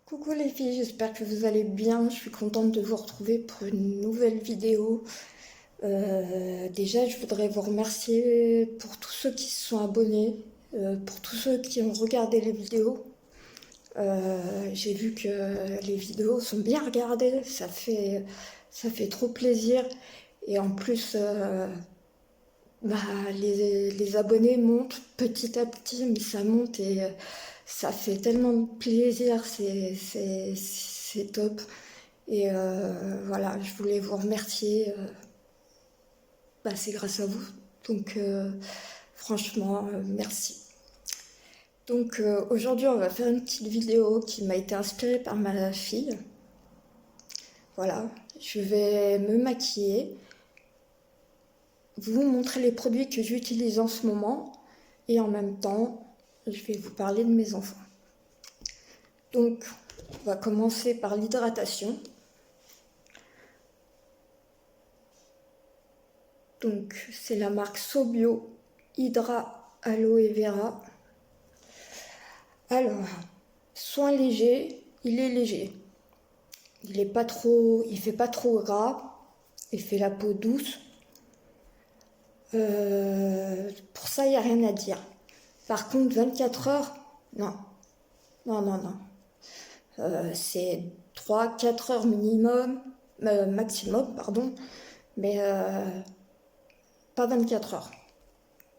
Coucou les filles, j'espère que vous allez bien. Je suis contente de vous retrouver pour une nouvelle vidéo. Déjà, je voudrais vous remercier pour tous ceux qui se sont abonnés, pour tous ceux qui ont regardé les vidéos. J'ai vu que les vidéos sont bien regardées, ça fait trop plaisir. Et en plus, bah, les abonnés montent petit à petit, mais ça monte et ça fait tellement de plaisir, c'est top. Et voilà, je voulais vous remercier, bah, c'est grâce à vous. Donc franchement, merci. Donc aujourd'hui, on va faire une petite vidéo qui m'a été inspirée par ma fille. Voilà, je vais me maquiller, vous montrer les produits que j'utilise en ce moment et en même temps, je vais vous parler de mes enfants. Donc, on va commencer par l'hydratation. Donc, c'est la marque Sobio Hydra Aloe Vera. Alors, soin léger, il est léger. Il fait pas trop gras. Il fait la peau douce. Pour ça, il n'y a rien à dire. Par contre, 24 heures, non. Non, non, non. C'est 3-4 heures minimum, maximum, pardon. Mais pas 24 heures.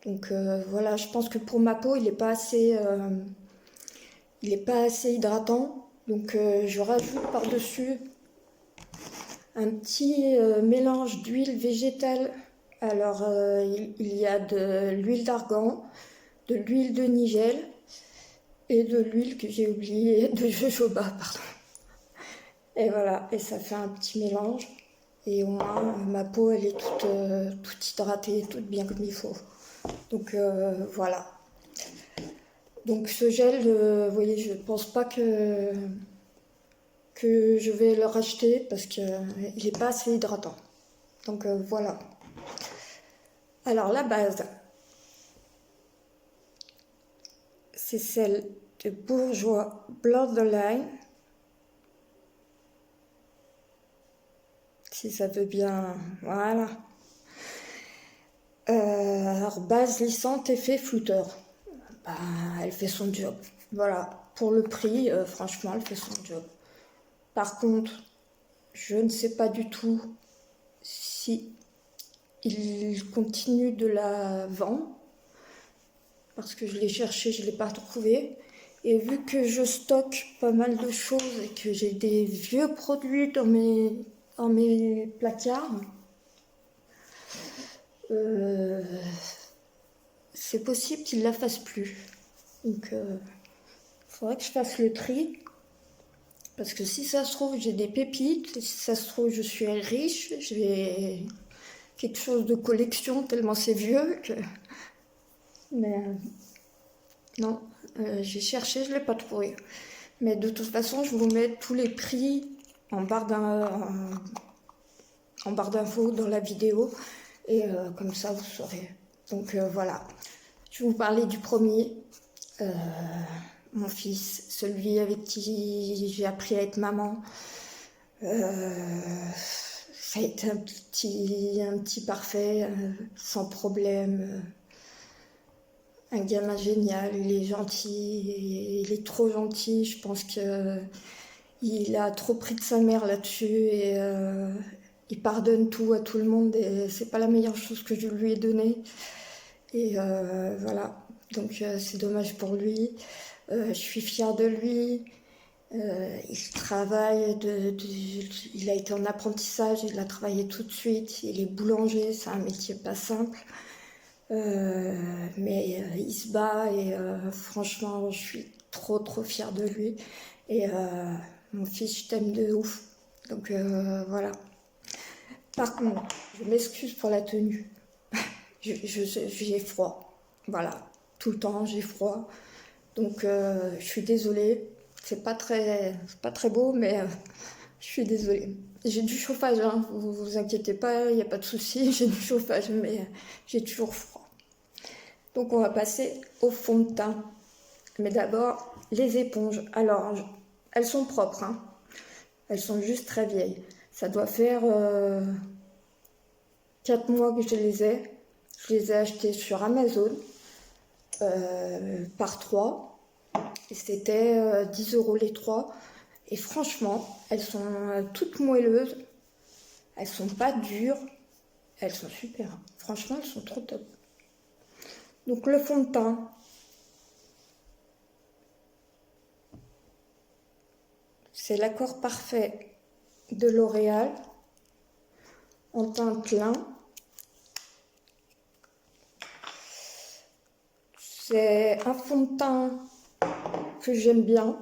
Donc voilà, je pense que pour ma peau, il n'est pas assez hydratant. Donc je rajoute par-dessus un petit mélange d'huile végétale. Alors il y a de l'huile d'argan, de l'huile de nigel et de l'huile que j'ai oublié, de jojoba, pardon. Et voilà, et ça fait un petit mélange. Et au moins, ma peau, elle est toute hydratée, toute bien comme il faut. Donc voilà. Donc ce gel, vous voyez, je ne pense pas que je vais le racheter parce qu'il n'est pas assez hydratant. Donc voilà. Alors la base, c'est celle de Bourjois Borderline. Si ça veut bien, voilà. Alors base lissante, effet flouteur. Bah, elle fait son job. Voilà. Pour le prix, franchement, elle fait son job. Par contre, je ne sais pas du tout si il continue de la vendre parce que je l'ai cherché, je ne l'ai pas trouvé. Et vu que je stocke pas mal de choses et que j'ai des vieux produits dans mes placards, c'est possible qu'il ne la fasse plus. Donc, il faudrait que je fasse le tri. Parce que si ça se trouve, j'ai des pépites. Si ça se trouve, je suis riche. J'ai quelque chose de collection tellement c'est vieux. Mais non, j'ai cherché, je ne l'ai pas trouvé. Mais de toute façon, je vous mets tous les prix en barre d'infos dans la vidéo. Et comme ça, vous saurez. Donc voilà. Je vais vous parler du premier. Mon fils, celui avec qui j'ai appris à être maman. Ça a été un petit parfait, sans problème. Un gamin génial, il est gentil, il est trop gentil. Je pense qu'il a trop pris de sa mère là-dessus et il pardonne tout à tout le monde et c'est pas la meilleure chose que je lui ai donnée. Et voilà, donc c'est dommage pour lui. Je suis fière de lui. Il travaille, il a été en apprentissage, il a travaillé tout de suite. Il est boulanger, c'est un métier pas simple. Mais il se bat et franchement, je suis trop fière de lui. Et mon fils, je t'aime de ouf. Donc voilà. Par contre, je m'excuse pour la tenue. J'ai froid. Voilà. Tout le temps, j'ai froid. Donc je suis désolée. C'est pas très beau, mais je suis désolée. J'ai du chauffage, hein. Vous inquiétez pas, il n'y a pas de souci. J'ai du chauffage, mais j'ai toujours froid. Donc on va passer au fond de teint. Mais d'abord, les éponges. Alors, elles sont propres, hein. Elles sont juste très vieilles. Ça doit faire 4 mois que je les ai. Je les ai achetées sur Amazon par 3. Et c'était 10 € les 3. Et franchement, elles sont toutes moelleuses. Elles sont pas dures. Elles sont super. Franchement, elles sont trop top. Donc le fond de teint. C'est l'accord parfait de L'Oréal en teint plein. C'est un fond de teint que j'aime bien,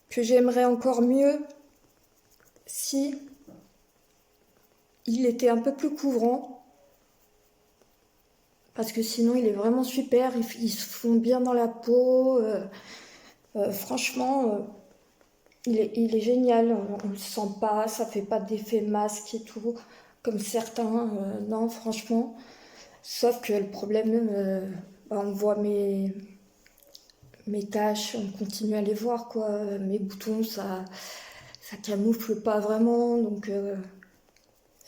que j'aimerais encore mieux si il était un peu plus couvrant, parce que sinon il est vraiment super, il se fond bien dans la peau, franchement il est génial, on le sent pas, ça fait pas d'effet masque et tout, comme certains, non franchement, sauf que le problème, on voit mes taches, on continue à les voir quoi, mes boutons ça camoufle pas vraiment, donc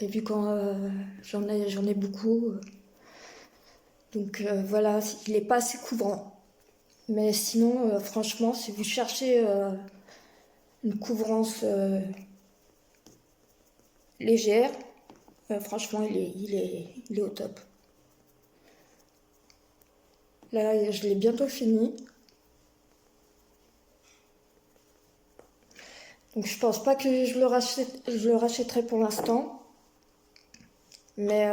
et puis quand j'en ai beaucoup, donc voilà, il est pas assez couvrant. Mais sinon, franchement, si vous cherchez une couvrance légère, franchement, il est au top. Là, je l'ai bientôt fini. Donc je pense pas que je le rachèterai pour l'instant. Mais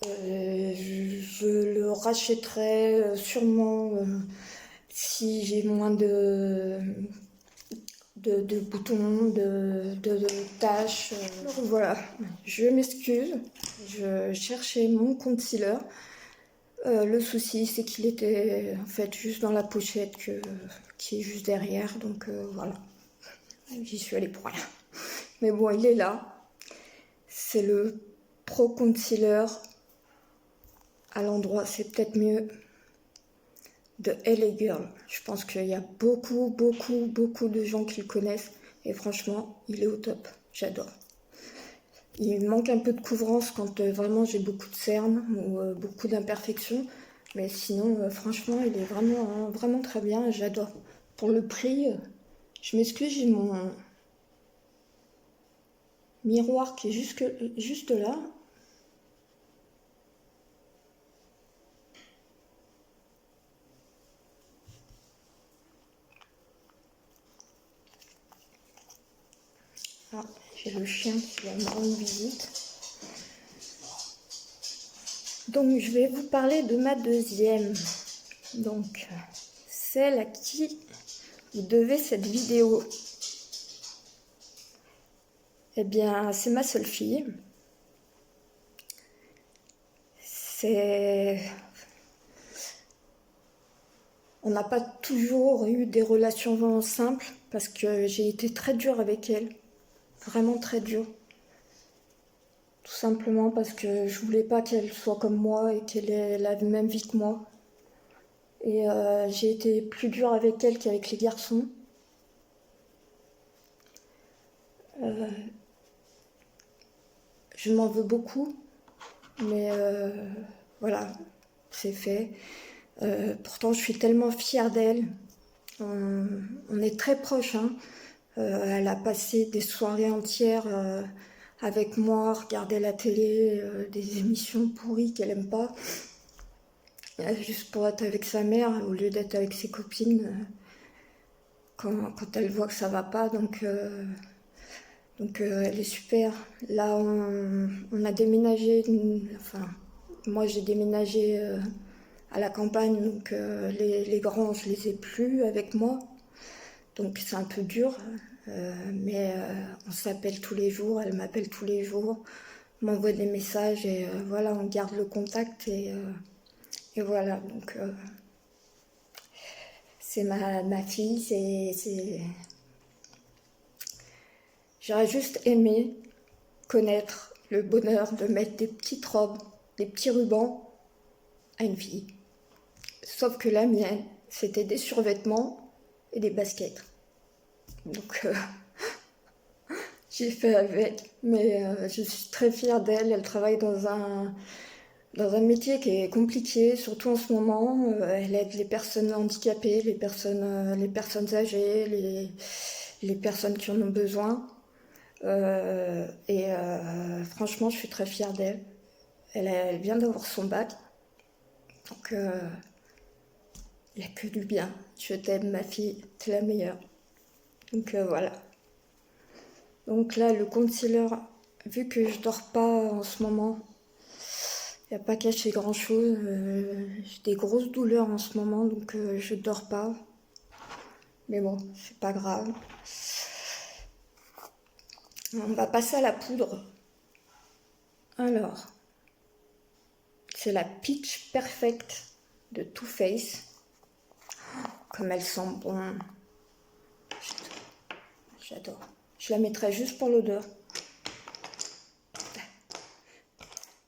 je le rachèterai sûrement si j'ai moins de boutons, de taches. Donc voilà, je m'excuse. Je cherchais mon concealer. Le souci, c'est qu'il était en fait juste dans la pochette qui est juste derrière. Donc voilà, j'y suis allée pour rien. Mais bon, il est là. C'est le Pro Concealer à l'endroit, c'est peut-être mieux, de LA Girl. Je pense qu'il y a beaucoup de gens qui le connaissent. Et franchement, il est au top. J'adore. Il manque un peu de couvrance quand vraiment j'ai beaucoup de cernes ou beaucoup d'imperfections. Mais sinon, franchement, il est vraiment très bien. J'adore. Pour le prix, je m'excuse, j'ai mon miroir qui est juste là. Ah, j'ai le chien qui va me rendre visite. Donc, je vais vous parler de ma deuxième. Donc, celle à qui vous devez cette vidéo. Eh bien, c'est ma seule fille. On n'a pas toujours eu des relations simples parce que j'ai été très dure avec elle. Vraiment très dure. Tout simplement parce que je voulais pas qu'elle soit comme moi et qu'elle ait la même vie que moi. Et j'ai été plus dure avec elle qu'avec les garçons. Je m'en veux beaucoup, mais voilà, c'est fait. Pourtant, je suis tellement fière d'elle. On est très proches, hein. Elle a passé des soirées entières avec moi, regarder la télé, des émissions pourries qu'elle aime pas, juste pour être avec sa mère au lieu d'être avec ses copines quand elle voit que ça va pas. Donc elle est super. Là, on a déménagé, enfin, moi j'ai déménagé à la campagne, donc les grands, je les ai plus avec moi. Donc c'est un peu dur, mais on s'appelle tous les jours, elle m'appelle tous les jours, m'envoie des messages et voilà, on garde le contact et voilà. Donc c'est ma fille, J'aurais juste aimé connaître le bonheur de mettre des petites robes, des petits rubans à une fille. Sauf que la mienne, C'était des survêtements et des baskets. Donc j'ai fait avec, mais je suis très fière d'elle. Elle travaille dans un métier qui est compliqué, surtout en ce moment. Elle aide les personnes handicapées, les personnes âgées, les personnes qui en ont besoin. Franchement, je suis très fière d'elle. Elle vient d'avoir son bac. Donc, il n'y a que du bien. Je t'aime, ma fille, t'es la meilleure. Donc, voilà. Donc là, le concealer, vu que je dors pas en ce moment, il n'y a pas caché grand-chose. J'ai des grosses douleurs en ce moment, donc je dors pas. Mais bon, c'est pas grave. On va passer à la poudre. Alors, c'est la Peach Perfect de Too Faced. Comme elle sent bon. J'adore. Je la mettrai juste pour l'odeur.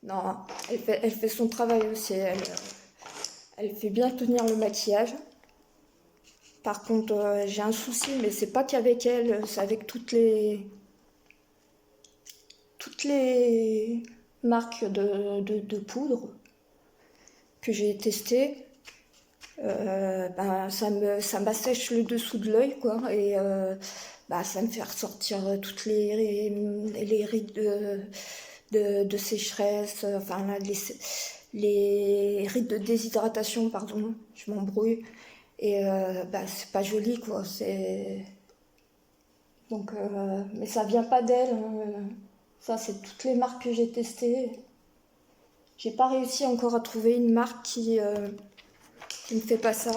Non, elle fait son travail aussi. Elle fait bien tenir le maquillage. Par contre, j'ai un souci, mais c'est pas qu'avec elle, c'est avec toutes les marques de poudre que j'ai testées. Ça m'assèche le dessous de l'œil, quoi, et ça me fait ressortir toutes les rides de sécheresse, enfin là, les rides de déshydratation, pardon, je m'embrouille, et c'est pas joli, quoi, donc mais ça vient pas d'elle, hein. Ça c'est toutes les marques que j'ai testées. J'ai pas réussi encore à trouver une marque qui ne fait pas ça,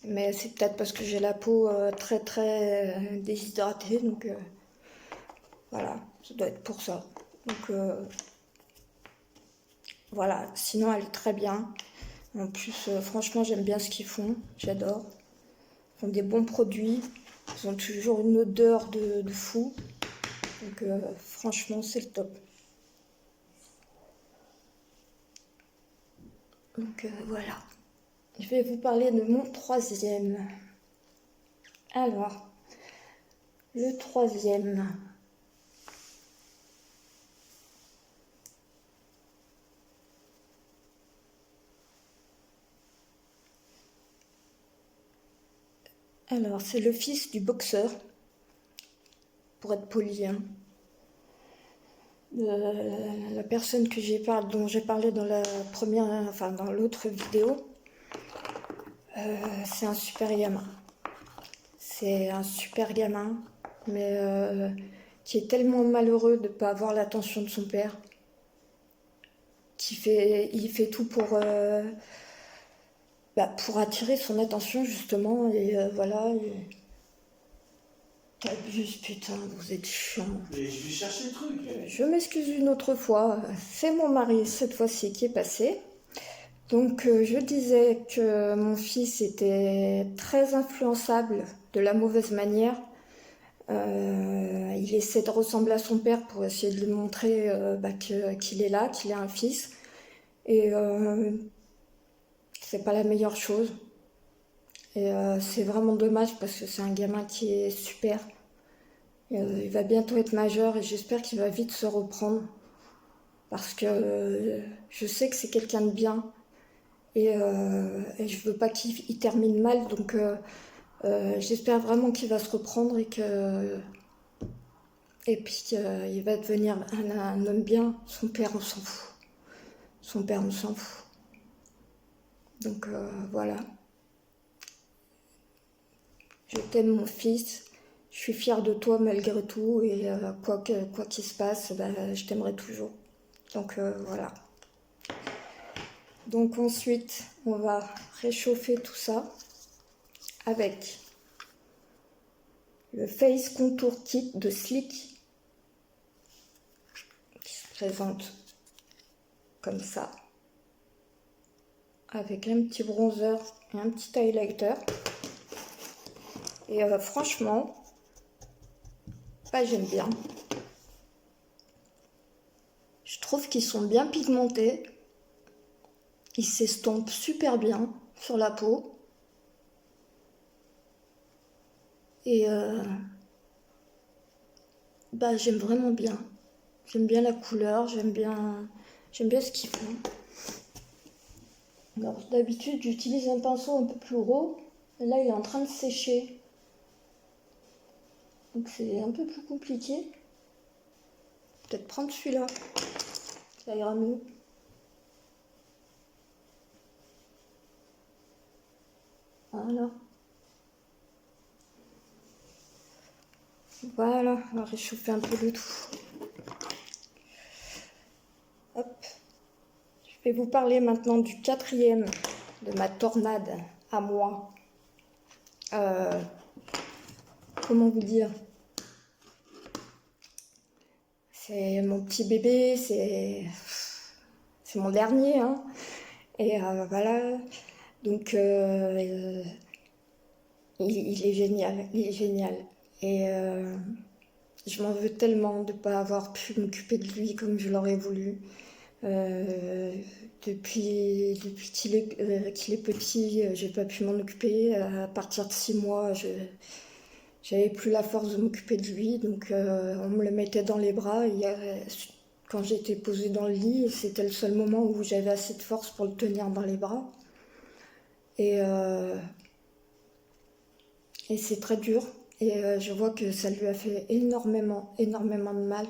mais c'est peut-être parce que j'ai la peau très très déshydratée, donc voilà, ça doit être pour ça. Donc voilà, sinon elle est très bien. En plus, franchement, j'aime bien ce qu'ils font, j'adore. Ils font des bons produits, ils ont toujours une odeur de fou. Donc franchement, c'est le top. Donc voilà. Je vais vous parler de mon troisième. Alors, le troisième. Alors, c'est le fils du boxeur, pour être poli, hein. La personne dont j'ai parlé dans dans l'autre vidéo, c'est un super gamin. C'est un super gamin, mais qui est tellement malheureux de ne pas avoir l'attention de son père, il fait tout pour attirer son attention, justement, et voilà. T'abuses, putain, vous êtes chiant. Mais je vais chercher le truc. Je m'excuse une autre fois. C'est mon mari, cette fois-ci, qui est passé. Donc, je disais que mon fils était très influençable de la mauvaise manière. Il essaie de ressembler à son père pour essayer de lui montrer qu'il est là, qu'il est un fils. Et c'est pas la meilleure chose. Et c'est vraiment dommage parce que c'est un gamin qui est super. Il va bientôt être majeur et j'espère qu'il va vite se reprendre. Parce que je sais que c'est quelqu'un de bien. Et je veux pas qu'il termine mal. Donc j'espère vraiment qu'il va se reprendre et puis qu'il va devenir un homme bien. Son père, on s'en fout. Son père, on s'en fout. Donc voilà. Je t'aime, mon fils. Je suis fière de toi malgré tout. Et quoi qu'il se passe, je t'aimerai toujours. Donc voilà. Donc ensuite, on va réchauffer tout ça avec le Face Contour Kit de Sleek qui se présente comme ça, avec un petit bronzer et un petit highlighter. Et franchement, j'aime bien. Je trouve qu'ils sont bien pigmentés. Ils s'estompent super bien sur la peau. Et bah, j'aime vraiment bien. J'aime bien la couleur, j'aime bien ce qu'ils font. Alors d'habitude j'utilise un pinceau un peu plus gros, et là il est en train de sécher. Donc c'est un peu plus compliqué. Peut-être prendre celui-là, ça ira mieux. Voilà. Voilà, on va réchauffer un peu le tout. Hop. Je vais vous parler maintenant du 4e de ma tornade à moi. Comment vous dire? C'est mon petit bébé, c'est mon dernier, hein. Et voilà. Donc il est génial, il est génial. Et je m'en veux tellement de ne pas avoir pu m'occuper de lui comme je l'aurais voulu. Depuis qu'il est petit, j'ai pas pu m'en occuper. À partir de 6 mois, j'avais plus la force de m'occuper de lui, donc on me le mettait dans les bras. Quand j'étais posée dans le lit, c'était le seul moment où j'avais assez de force pour le tenir dans les bras. Et c'est très dur. Et je vois que ça lui a fait énormément de mal.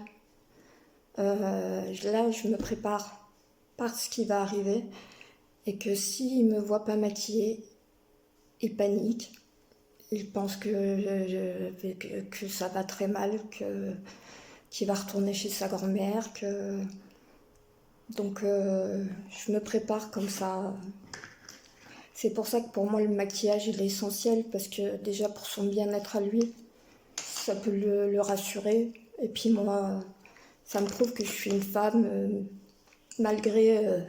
Là, je me prépare par ce qui va arriver. Et que s'il ne me voit pas maquillée, il panique. Il pense que ça va très mal, qu'il va retourner chez sa grand-mère. Donc, je me prépare comme ça. C'est pour ça que pour moi, le maquillage, il est essentiel. Parce que déjà, pour son bien-être à lui, ça peut le rassurer. Et puis moi, ça me prouve que je suis une femme, malgré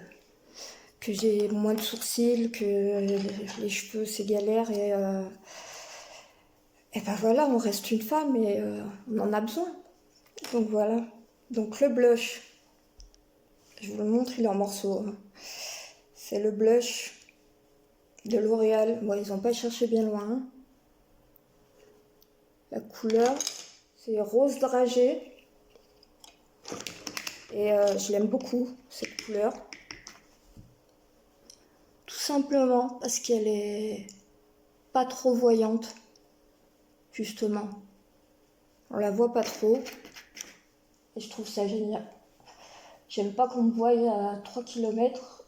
que j'ai moins de sourcils, que les cheveux c'est galère. Et ben voilà, on reste une femme et on en a besoin. Donc voilà. Donc le blush, je vous le montre, il est en morceaux. C'est le blush de L'Oréal. Bon, ils n'ont pas cherché bien loin. La couleur, c'est rose dragé. Et je l'aime beaucoup, cette couleur. Tout simplement parce qu'elle est pas trop voyante, justement. On la voit pas trop. Et je trouve ça génial. J'aime pas qu'on me voie à 3 km.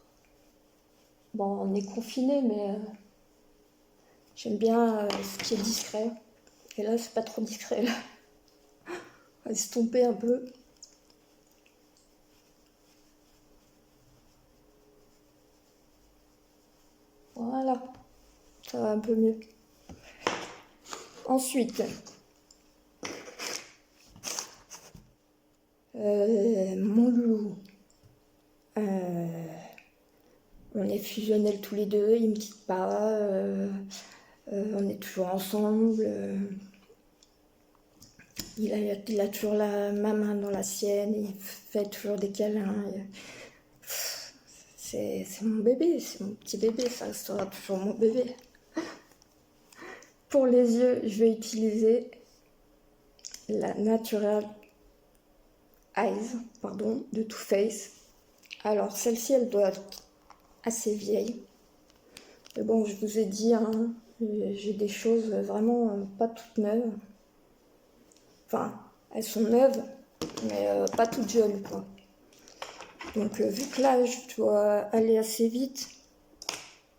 Bon, on est confiné, mais j'aime bien ce qui est discret. Et là, c'est pas trop discret, là. On va estomper un peu. Voilà. Ça va un peu mieux. Ensuite, mon loulou. On est fusionnels tous les deux, il me quitte pas. On est toujours ensemble. Il a toujours ma main dans la sienne, il fait toujours des câlins. C'est mon bébé, c'est mon petit bébé, ça restera toujours mon bébé. Pour les yeux, je vais utiliser la Natural Eyes, de Too Faced. Alors celle-ci, elle doit être assez vieille. Mais bon, je vous ai dit, hein, j'ai des choses vraiment pas toutes neuves. Enfin, elles sont neuves, mais pas toutes jeunes, quoi. Donc vu que là, je dois aller assez vite,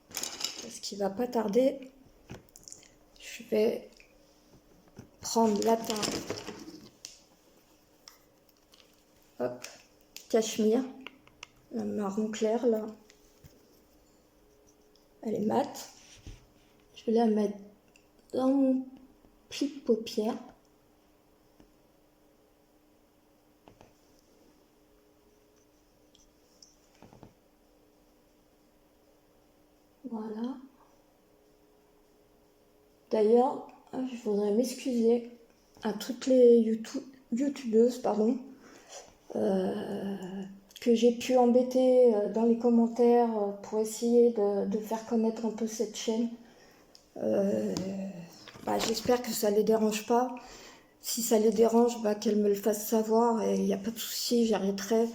parce qu'il va pas tarder, je vais prendre la teinte, hop, cachemire, la marron clair là, elle est mate. Je vais la mettre dans mon pli de paupière. Voilà. D'ailleurs, je voudrais m'excuser à toutes les youtubeuses, que j'ai pu embêter dans les commentaires pour essayer de faire connaître un peu cette chaîne. bah, j'espère que ça les dérange pas. Si ça les dérange, bah, qu'elles me le fassent savoir et il n'y a pas de souci, j'arrêterai.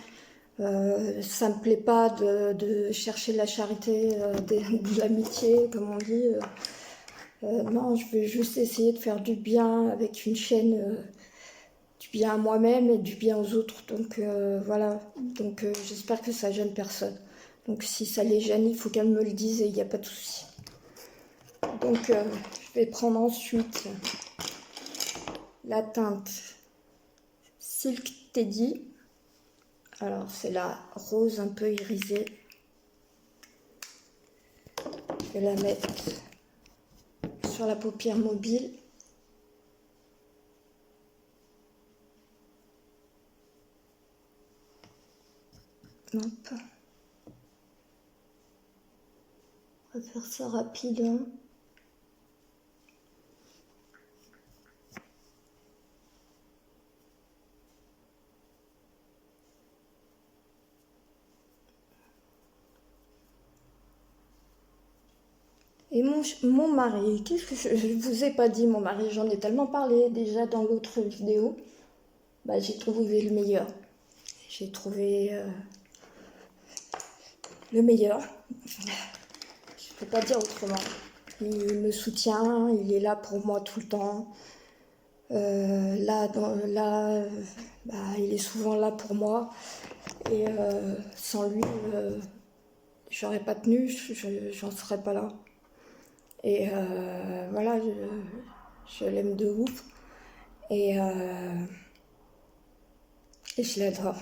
Ça me plaît pas de chercher la charité, de l'amitié, comme on dit. Non, je veux juste essayer de faire du bien avec une chaîne, du bien à moi-même et du bien aux autres. Donc voilà, donc j'espère que ça gêne personne. Donc si ça les gêne, il faut qu'elles me le disent et il n'y a pas de souci. Donc je vais prendre ensuite la teinte Silk Teddy. Alors c'est la rose un peu irisée. Je vais la mettre sur la paupière mobile. Hop. On va faire ça rapide. Hein. Et mon mari, qu'est-ce que je vous ai pas dit, mon mari, j'en ai tellement parlé déjà dans l'autre vidéo. Bah, j'ai trouvé le meilleur. J'ai trouvé le meilleur. Je peux pas dire autrement. Il me soutient, il est là pour moi tout le temps. Bah, il est souvent là pour moi. Et sans lui, j'aurais pas tenu, j'en serais pas là. Et voilà, je l'aime de ouf. Et je l'adore.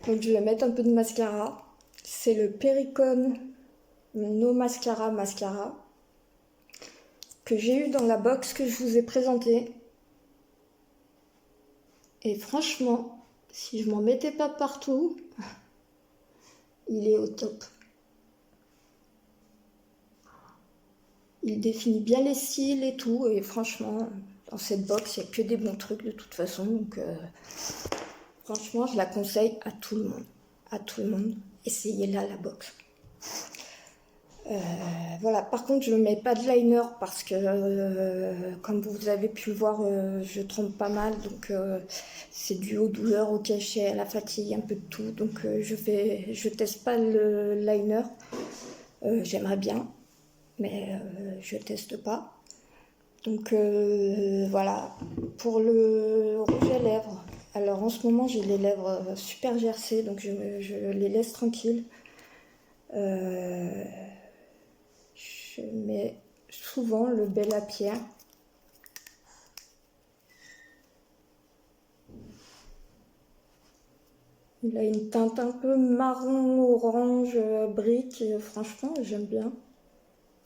Donc je vais mettre un peu de mascara. C'est le Perricone No Mascara Mascara que j'ai eu dans la box que je vous ai présentée. Et franchement, si je m'en mettais pas partout, il est au top. Il définit bien les cils et tout. Et franchement, dans cette box, il n'y a que des bons trucs de toute façon. Donc franchement, je la conseille à tout le monde. À tout le monde. Essayez-la, la box. Voilà, par contre je ne mets pas de liner parce que comme vous avez pu le voir, je trempe pas mal, donc c'est dû aux douleurs, au cachet, à la fatigue, un peu de tout, donc je teste pas le liner. J'aimerais bien, mais je teste pas. Donc voilà, pour le rouge à lèvres, alors en ce moment j'ai les lèvres super gercées, donc je les laisse tranquilles. Je mets souvent le Bella Pierre. Il a une teinte un peu marron, orange, brique. Franchement, j'aime bien.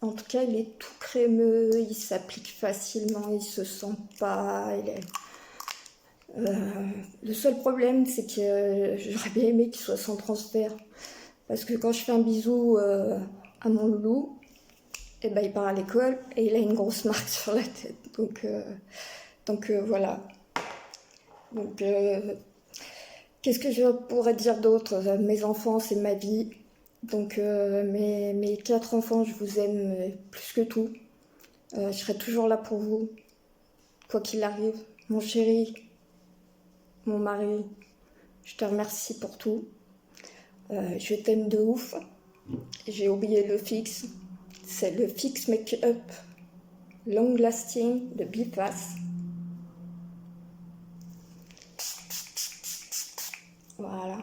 En tout cas, il est tout crémeux, il s'applique facilement, il se sent pas. Le seul problème, c'est que j'aurais bien aimé qu'il soit sans transfert. Parce que quand je fais un bisou à mon loulou, et ben, il part à l'école et il a une grosse marque sur la tête. Donc voilà. Donc qu'est-ce que je pourrais dire d'autre? Mes enfants, c'est ma vie. Donc mes 4 enfants, je vous aime plus que tout. Je serai toujours là pour vous, quoi qu'il arrive. Mon chéri, mon mari, je te remercie pour tout. Je t'aime de ouf. J'ai oublié le fixe. C'est le Fix Make-up Long Lasting de Biface. Voilà.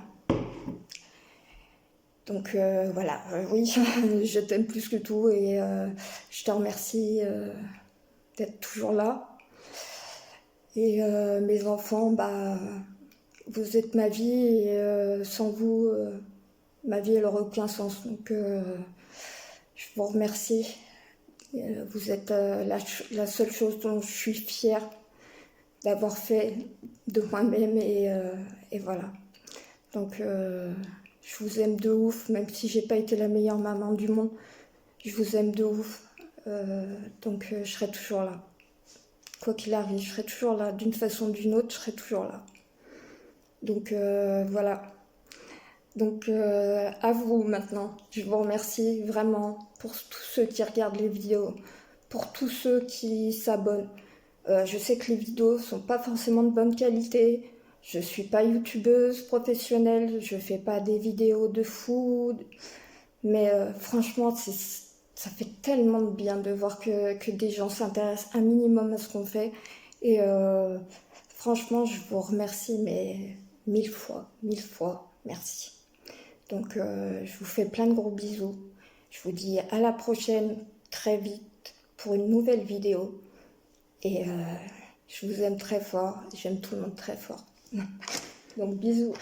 Donc voilà, oui, je t'aime plus que tout et je te remercie d'être toujours là. Et mes enfants, bah, vous êtes ma vie et sans vous, ma vie elle n'aurait aucun sens. Donc je vous remercie. Vous êtes la seule chose dont je suis fière d'avoir fait de moi-même et voilà. Donc je vous aime de ouf, même si j'ai pas été la meilleure maman du monde. Je vous aime de ouf. Donc je serai toujours là. Quoi qu'il arrive, je serai toujours là. D'une façon ou d'une autre, je serai toujours là. Donc voilà. Donc à vous maintenant. Je vous remercie vraiment pour tous ceux qui regardent les vidéos, pour tous ceux qui s'abonnent. Je sais que les vidéos sont pas forcément de bonne qualité. Je suis pas youtubeuse professionnelle, je fais pas des vidéos de fou, mais franchement, ça fait tellement de bien de voir que des gens s'intéressent un minimum à ce qu'on fait. Et franchement, je vous remercie, mais 1000 fois, merci. Donc, je vous fais plein de gros bisous. Je vous dis à la prochaine, très vite, pour une nouvelle vidéo. Et je vous aime très fort, j'aime tout le monde très fort. Donc, bisous.